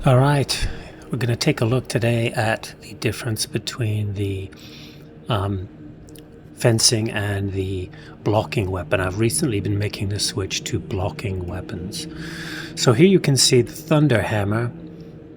All right, we're going to take a look today at the difference between the fencing and the blocking weapon. I've recently been making the switch to blocking weapons. So here you can see the Thunder Hammer,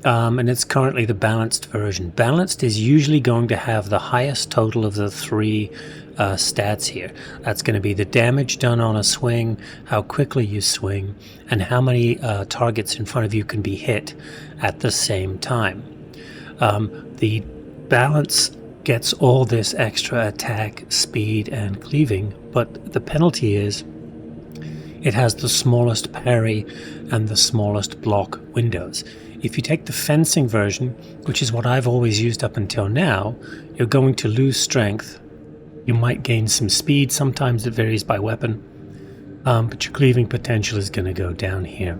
and it's currently the balanced version. Balanced is usually going to have the highest total of the three stats here. That's going to be the damage done on a swing, how quickly you swing, and how many targets in front of you can be hit at the same time. The balance gets all this extra attack, speed, and cleaving, but the penalty is it has the smallest parry and the smallest block windows. If you take the fencing version, which is what I've always used up until now, you're going to lose strength. You might gain some speed, sometimes it varies by weapon, but your cleaving potential is going to go down here.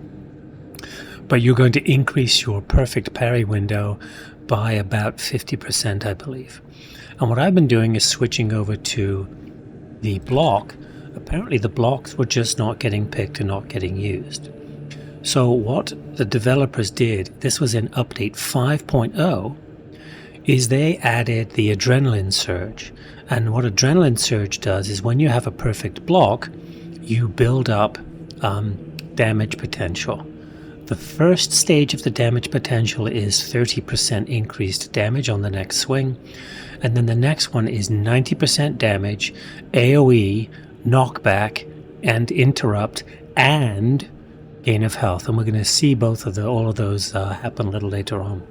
But you're going to increase your perfect parry window by about 50%, I believe. And what I've been doing is switching over to the block. Apparently the blocks were just not getting picked and not getting used. So what the developers did, this was in update 5.0, is they added the adrenaline surge. And what adrenaline surge does is when you have a perfect block, you build up damage potential. The first stage of the damage potential is 30% increased damage on the next swing. And then the next one is 90% damage, AoE, knockback, and interrupt, and gain of health. And we're going to see all of those happen a little later on.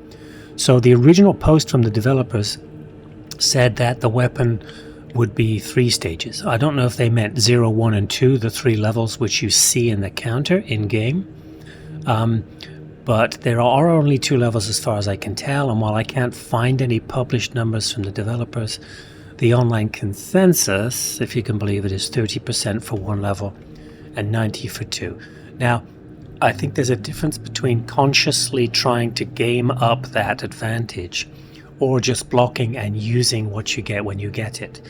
So the original post from the developers said that the weapon would be 3 stages. I don't know if they meant 0, 1, and 2, the 3 levels which you see in the counter in-game. But there are only 2 levels as far as I can tell, and while I can't find any published numbers from the developers, the online consensus, if you can believe it, is 30% for 1 level and 90% for 2. Now, I think there's a difference between consciously trying to game up that advantage or just blocking and using what you get when you get it.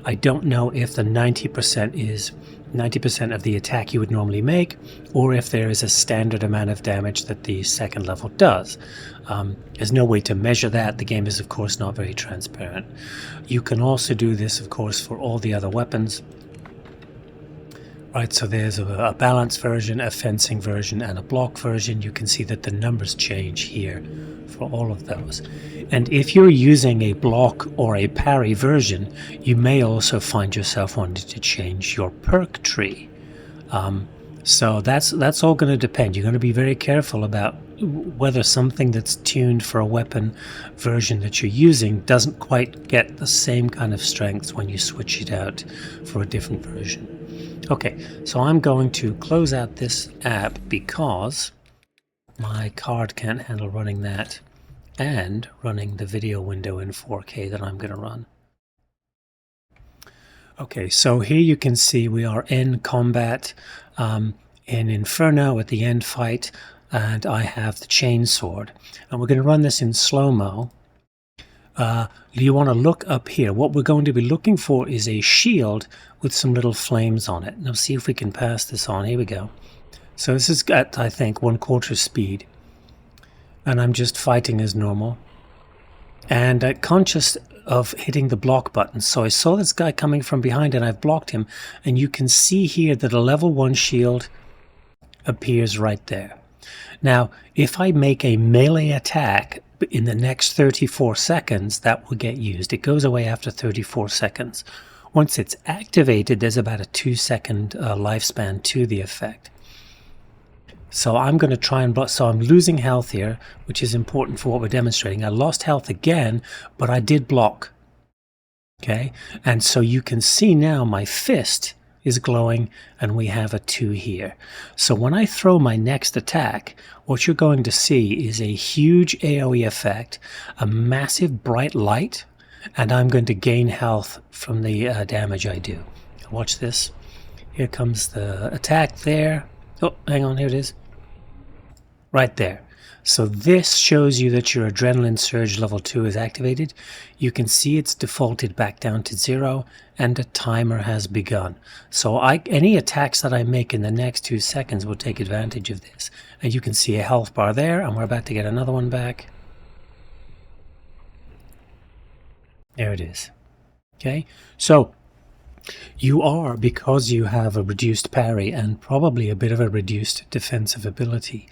I don't know if the 90% is 90% of the attack you would normally make, or if there is a standard amount of damage that the second level does. There's no way to measure that. The game is, of course, not very transparent. You can also do this, of course, for all the other weapons. Right, so there's a balanced version, a fencing version, and a block version. You can see that the numbers change here for all of those. And if you're using a block or a parry version, you may also find yourself wanting to change your perk tree. So that's all going to depend. You're going to be very careful about whether something that's tuned for a weapon version that you're using doesn't quite get the same kind of strength when you switch it out for a different version. Okay, so I'm going to close out this app because my card can't handle running that and running the video window in 4K that I'm going to run. Okay, so here you can see we are in combat in Inferno at the end fight, and I have the chainsword. And we're going to run this in slow-mo. You want to look up here. What we're going to be looking for is a shield with some little flames on it. Now see if we can pass this on. Here we go. So this is at, I think, 1/4 speed. And I'm just fighting as normal. And conscious of hitting the block button. So I saw this guy coming from behind and I've blocked him. And you can see here that a level 1 shield appears right there. Now, if I make a melee attack in the next 34 seconds, that will get used. It goes away after 34 seconds. Once it's activated, there's about a 2-second lifespan to the effect. So I'm going to try and block. So I'm losing health here, which is important for what we're demonstrating. I lost health again, but I did block. Okay, and so you can see now my fist is glowing and we have a 2 here. So when I throw my next attack, what you're going to see is a huge AoE effect, a massive bright light, and I'm going to gain health from the damage I do. Watch this. Here comes the attack there. Oh, hang on, here it is. right there. So this shows you that your adrenaline surge level 2 is activated. You can see it's defaulted back down to 0 and a timer has begun. So any attacks that I make in the next 2 seconds will take advantage of this. And you can see a health bar there, and we're about to get another one back. There it is. Okay, so you are, because you have a reduced parry and probably a bit of a reduced defensive ability,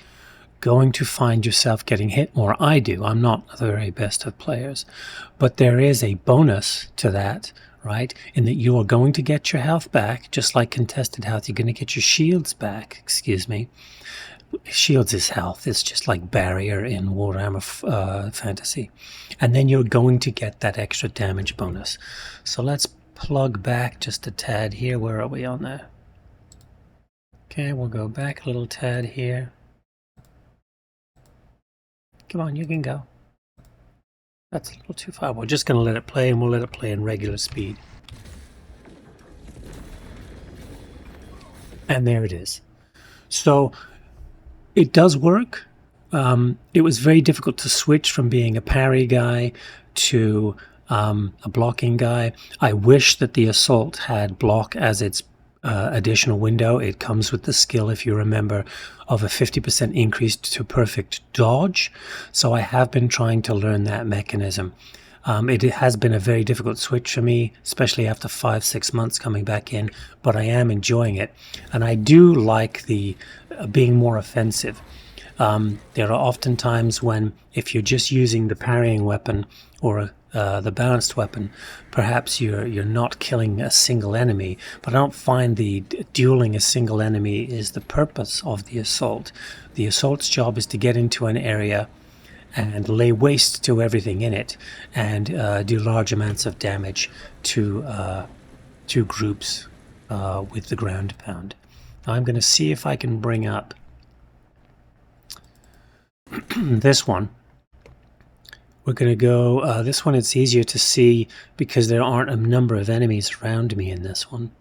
going to find yourself getting hit more. I do. I'm not the very best of players, but there is a bonus to that, right? In that you are going to get your health back, just like contested health. You're going to get your shields back, excuse me. Shields is health. It's just like barrier in Warhammer Fantasy. And then you're going to get that extra damage bonus. So let's plug back just a tad here. Where are we on there? Okay, we'll go back a little tad here. Come on, you can go. That's a little too far. We're just going to let it play, and we'll let it play in regular speed. And there it is. So it does work. It was very difficult to switch from being a parry guy to a blocking guy. I wish that the assault had block as its additional window. It comes with the skill, if you remember, of a 50% increase to perfect dodge. So I have been trying to learn that mechanism. It has been a very difficult switch for me, especially after 5-6 months coming back in, but I am enjoying it. And I do like the being more offensive. There are often times when, if you're just using the parrying weapon or the balanced weapon, perhaps you're not killing a single enemy, but I don't find the dueling a single enemy is the purpose of the assault. The assault's job is to get into an area and lay waste to everything in it, and do large amounts of damage to groups with the ground pound. Now I'm going to see if I can bring up this one. We're going to go, this one it's easier to see because there aren't a number of enemies around me in this one.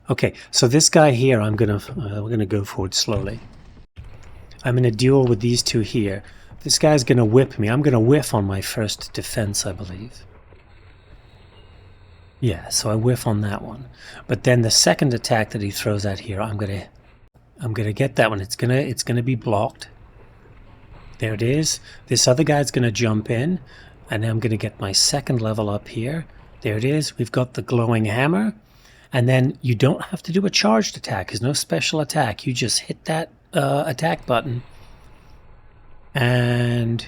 Okay, so this guy here, we're going to go forward slowly. I'm in a duel with these two here. This guy's going to whip me. I'm going to whiff on my first defense, I believe. Yeah, so I whiff on that one. But then the second attack that he throws out here, I'm going to get that one. It's going to be blocked. There it is. This other guy's going to jump in, and I'm going to get my second level up here. There it is. We've got the glowing hammer, and then you don't have to do a charged attack. There's no special attack. You just hit that attack button, and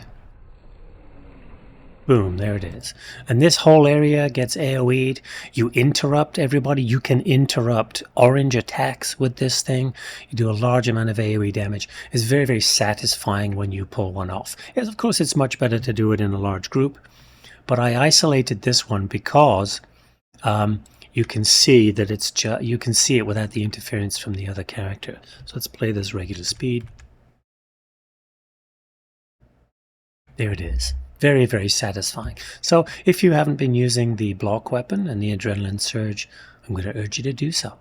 boom, there it is. And this whole area gets AoE'd. You interrupt everybody. You can interrupt orange attacks with this thing. You do a large amount of AoE damage. It's very, very satisfying when you pull one off. Yes, of course, it's much better to do it in a large group, but I isolated this one because you can see that you can see it without the interference from the other character. So let's play this regular speed. There it is. Very, very satisfying. So if you haven't been using the block weapon and the adrenaline surge, I'm going to urge you to do so.